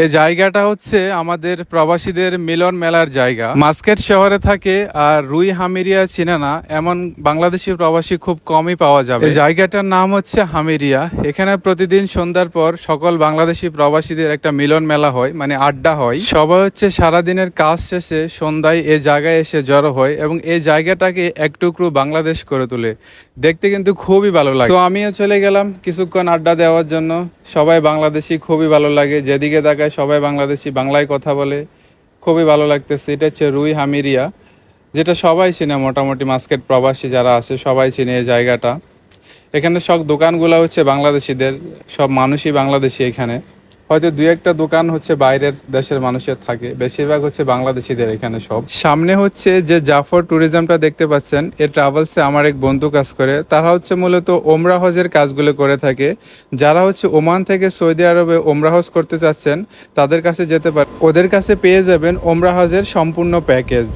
এই জায়গাটা হচ্ছে আমাদের প্রবাসীদের মিলন মেলার জায়গা। মাস্কেট শহরে থাকে আর রুই হামিরিয়া চিনে না এমন বাংলাদেশি প্রবাসী খুব কমই পাওয়া যাবে। এই জায়গাটার নাম হচ্ছে হামিরিয়া। এখানে প্রতিদিন সন্ধ্যার পর সকল বাংলাদেশি প্রবাসীদের একটা মিলন মেলা হয়, মানে আড্ডা হয়। সবাই হচ্ছে সারাদিনের কাজ শেষে সন্ধ্যায় এই জায়গায় এসে জড়ো হয় এবং এই জায়গাটাকে এক টুকরো বাংলাদেশ করে তোলে। দেখতে কিন্তু খুবই ভালো লাগে। তো আমিও চলে গেলাম কিছুক্ষণ আড্ডা দেওয়ার জন্য। সবাই বাংলাদেশি, খুবই ভালো লাগে। যেদিকে তাকায় সবাই বাংলাদেশি, বাংলায় কথা বলে, খুবই ভালো লাগতেছে। এটা হচ্ছে রুই হামিরিয়া, যেটা সবাই চিনে, মোটামুটি মাস্কেট প্রবাসী যারা আছে সবাই চিনে এই জায়গাটা। এখানে সব দোকানগুলো হচ্ছে বাংলাদেশিদের, সব মানুষই বাংলাদেশি এখানে। হয়তো দুই একটা দোকান হচ্ছে বাইরের দেশের মানুষের থাকে, বেশিরভাগ হচ্ছে বাংলাদেশিদের এখানে সব। সামনে হচ্ছে যে জাফর ট্যুরিজমটা দেখতে পাচ্ছেন, এই ট্রাভেলসে আমার এক বন্ধু কাজ করে। তারা হচ্ছে মূলত ওমরা হজের কাজগুলো করে থাকে। যারা হচ্ছে ওমান থেকে সৌদি আরবে ওমরা হজ করতে চাচ্ছেন তাদের কাছে যেতে পারে, ওদের কাছে পেয়ে যাবেন ওমরা হজের সম্পূর্ণ প্যাকেজ।